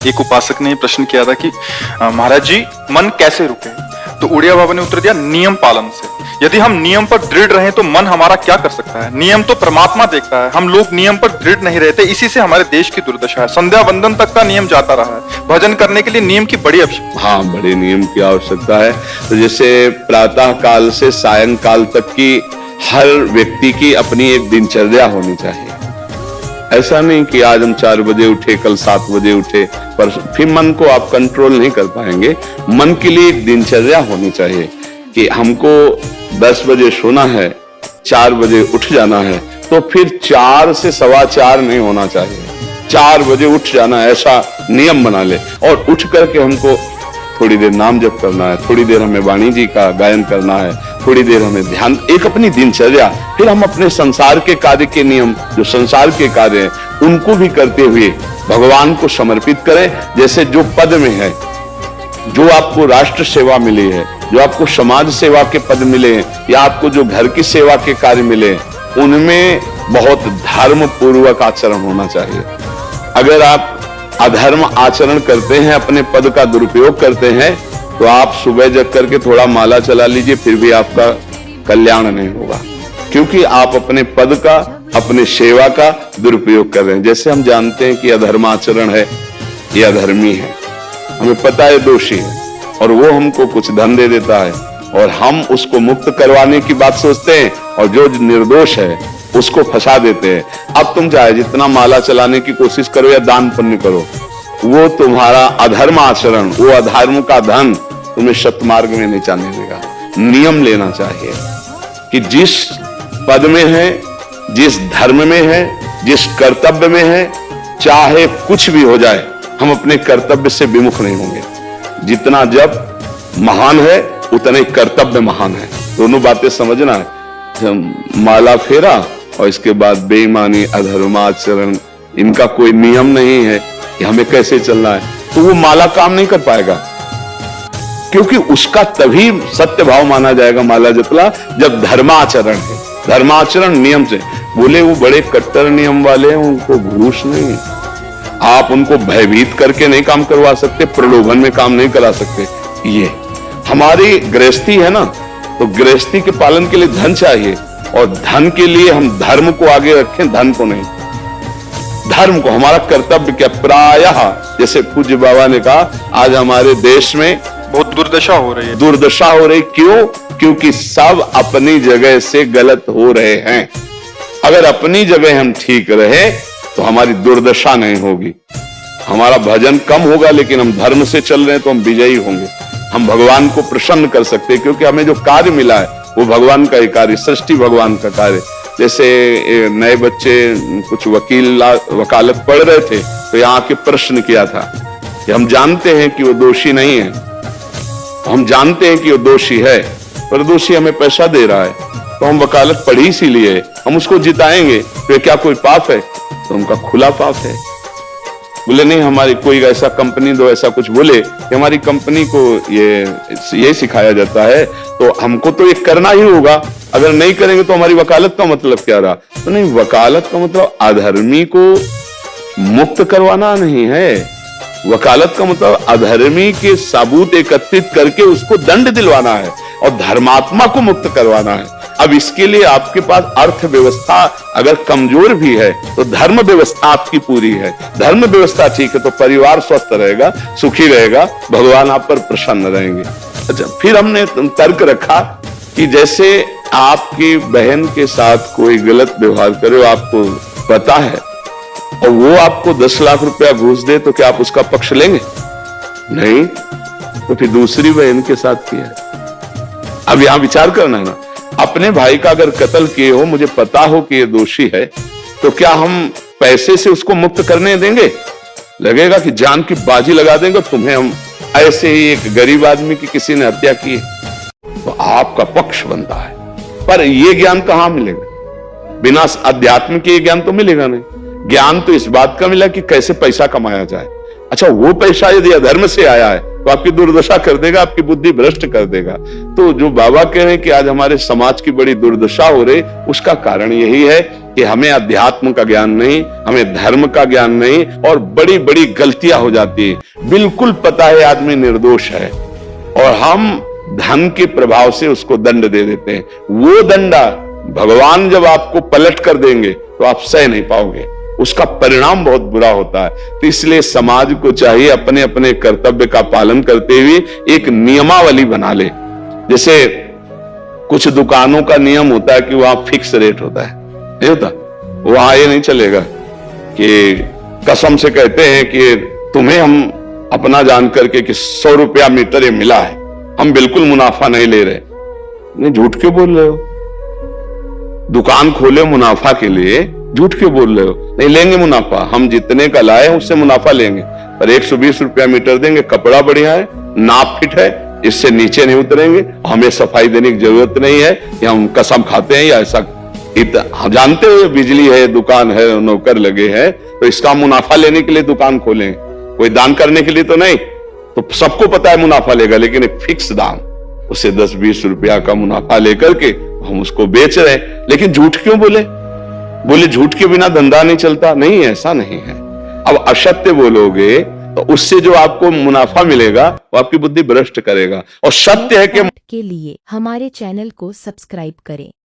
एक उपासक ने प्रश्न किया था कि महाराज जी मन कैसे रुके। तो उड़िया बाबा ने उत्तर दिया नियम पालन से। यदि हम नियम पर दृढ़ रहें तो मन हमारा क्या कर सकता है। नियम तो परमात्मा देखता है, हम लोग नियम पर दृढ़ नहीं रहते, इसी से हमारे देश की दुर्दशा है। संध्या वंदन तक का नियम जाता रहा है, भजन करने के लिए नियम की बड़ी आवश्यकता। हाँ, बड़े नियम की आवश्यकता है। तो जैसे प्रातः काल से सायंकाल तक की हर व्यक्ति की अपनी एक दिनचर्या होनी चाहिए। ऐसा नहीं कि आज हम 4 बजे उठे, कल 7 बजे उठे, पर फिर मन को आप कंट्रोल नहीं कर पाएंगे। मन के लिए एक दिनचर्या होनी चाहिए कि हमको 10 बजे सोना है, 4 बजे उठ जाना है, तो फिर 4 से 4:15 नहीं होना चाहिए, 4 बजे उठ जाना है, ऐसा नियम बना ले। और उठ करके हमको थोड़ी देर नाम जप करना है, थोड़ी देर हमें वाणी जी का गायन करना है, थोड़ी देर हमें ध्यान, एक अपनी दिनचर्या। फिर हम अपने संसार के कार्य के नियम, जो संसार के कार्य हैं, उनको भी करते हुए भगवान को समर्पित करें। जैसे जो पद में है, जो आपको राष्ट्र सेवा मिली है, जो आपको समाज सेवा के पद मिले हैं, या आपको जो घर की सेवा के कार्य मिले, उनमें बहुत धर्म पूर्वक आचरण होना चाहिए। अगर आप अधर्म आचरण करते हैं, अपने पद का दुरुपयोग करते हैं, तो आप सुबह जग करके थोड़ा माला चला लीजिए, फिर भी आपका कल्याण नहीं होगा, क्योंकि आप अपने पद का, अपने सेवा का दुरुपयोग कर रहे हैं। जैसे हम जानते हैं कि अधर्माचरण है, ये अधर्मी है, हमें पता है दोषी है, और वो हमको कुछ धन दे देता है, और हम उसको मुक्त करवाने की बात सोचते हैं, और जो निर्दोष है उसको फंसा देते हैं। अब तुम चाहे जितना माला चलाने की कोशिश करो या दान पुण्य करो, वो तुम्हारा अधर्म आचरण, वो अधर्म का धन तुम्हें सतमार्ग में नहीं जाने देगा। नियम लेना चाहिए कि जिस पद में है, जिस धर्म में है, जिस कर्तव्य में है, चाहे कुछ भी हो जाए, हम अपने कर्तव्य से विमुख नहीं होंगे। जितना जप महान है, उतना ही कर्तव्य महान है। दोनों बातें समझना है। माला फेरा और इसके बाद बेईमानी, अधर्माचरण, इनका कोई नियम नहीं है कि हमें कैसे चलना है, तो वो माला काम नहीं कर पाएगा, क्योंकि उसका तभी सत्य भाव माना जाएगा माला जपला जब धर्माचरण है। धर्माचरण नियम से, बोले वो बड़े कट्टर नियम वाले हैं, उनको घूस नहीं, आप उनको भयभीत करके नहीं काम करवा सकते, प्रलोभन में काम नहीं करा सकते। ये हमारी गृहस्थी है ना, तो गृहस्थी के पालन के लिए धन चाहिए, और धन के लिए हम धर्म को आगे रखें, धन को नहीं। धर्म को, हमारा कर्तव्य क्या, प्रायः जैसे पूज्य बाबा ने कहा, आज हमारे देश में बहुत दुर्दशा हो रही है। दुर्दशा हो रही, क्यों? क्योंकि सब अपनी जगह से गलत हो रहे हैं। अगर अपनी जगह हम ठीक रहे तो हमारी दुर्दशा नहीं होगी, हमारा भजन कम होगा, लेकिन हम धर्म से चल रहे हैं तो हम विजयी होंगे। हम भगवान को प्रसन्न कर सकते हैं, क्योंकि हमें जो कार्य मिला है वो भगवान का ही कार्य, सृष्टि भगवान का कार्य। जैसे नए बच्चे कुछ वकालत पढ़ रहे थे, तो यहाँ आके प्रश्न किया था कि हम जानते हैं कि वो दोषी नहीं है, हम जानते हैं कि वो दोषी है, पर दोषी हमें पैसा दे रहा है, तो हम वकालत पढ़ी इसीलिए, हम उसको जिताएंगे, तो क्या कोई पाप है? तो उनका खुला पाप है। बोले नहीं, हमारी कोई ऐसा कंपनी दो, ऐसा कुछ बोले कि हमारी कंपनी को ये सिखाया जाता है, तो हमको तो ये करना ही होगा, अगर नहीं करेंगे तो हमारी वकालत का मतलब क्या रहा? तो नहीं, वकालत का मतलब अधर्मी को मुक्त करवाना नहीं है, वकालत का मतलब अधर्मी के सबूत एकत्रित करके उसको दंड दिलवाना है, और धर्मात्मा को मुक्त करवाना है। अब इसके लिए आपके पास अर्थव्यवस्था अगर कमजोर भी है, तो धर्म व्यवस्था आपकी पूरी है। धर्म व्यवस्था ठीक है तो परिवार स्वस्थ रहेगा, सुखी रहेगा, भगवान आप पर प्रसन्न रहेंगे। अच्छा, फिर हमने तर्क रखा कि जैसे आपकी बहन के साथ कोई गलत व्यवहार करे, आपको पता है, और वो आपको 10 लाख रुपया घूस दे, तो क्या आप उसका पक्ष लेंगे? नहीं, तो फिर दूसरी बहन के साथ किया। अब यहां विचार करना है ना, अपने भाई का अगर कत्ल किए हो, मुझे पता हो कि ये दोषी है, तो क्या हम पैसे से उसको मुक्त करने देंगे? लगेगा कि जान की बाजी लगा देंगे तुम्हें हम। ऐसे ही एक गरीब आदमी की किसी ने हत्या की, तो आपका पक्ष बनता है, पर यह ज्ञान कहां मिलेगा? बिना अध्यात्म के ज्ञान तो मिलेगा नहीं। ज्ञान तो इस बात का मिला कि कैसे पैसा कमाया जाए, अच्छा, वो पैसा यदि अधर्म से आया है तो आपकी दुर्दशा कर देगा, आपकी बुद्धि भ्रष्ट कर देगा। तो जो बाबा कह रहे हैं कि आज हमारे समाज की बड़ी दुर्दशा हो रही, उसका कारण यही है कि हमें अध्यात्म का ज्ञान नहीं, हमें धर्म का ज्ञान नहीं, और बड़ी बड़ी गलतियां हो जाती है। बिल्कुल पता है आदमी निर्दोष है और हम धन के प्रभाव से उसको दंड दे देते हैं। वो दंडा भगवान जब आपको पलट कर देंगे तो आप सह नहीं पाओगे, उसका परिणाम बहुत बुरा होता है। तो इसलिए समाज को चाहिए अपने अपने कर्तव्य का पालन करते हुए एक नियमावली बना ले। जैसे कुछ दुकानों का नियम होता है कि वहां फिक्स रेट होता है, नहीं होता? वहां ये नहीं चलेगा कि कसम से कहते हैं कि तुम्हें हम अपना जान करके कि 100 रुपया मीटर ये मिला है, हम बिल्कुल मुनाफा नहीं ले रहे। नहीं, झूठ क्यों बोल रहे हो? दुकान खोले मुनाफा के लिए, झूठ क्यों बोल रहे हो? नहीं लेंगे मुनाफा, हम जितने का लाए हैं उससे मुनाफा लेंगे, पर 120 रुपया मीटर देंगे। कपड़ा बढ़िया है, नाप फिट है, इससे नीचे नहीं उतरेंगे, हमें सफाई देने की जरूरत नहीं है कि हम कसम खाते हैं या ऐसा। हम जानते हो बिजली है, दुकान है, नौकर लगे हैं, तो इसका मुनाफा लेने के लिए दुकान खोलें, कोई दान करने के लिए तो नहीं। तो सबको पता है मुनाफा लेगा, लेकिन एक फिक्स दाम, उससे 10-20 रुपया का मुनाफा लेकर के हम उसको बेच रहे हैं। लेकिन झूठ क्यों बोले? झूठ के बिना धंधा नहीं चलता? नहीं, ऐसा नहीं है। अब असत्य बोलोगे तो उससे जो आपको मुनाफा मिलेगा वो आपकी बुद्धि भ्रष्ट करेगा। और सत्य है कि के लिए हमारे चैनल को सब्सक्राइब करें।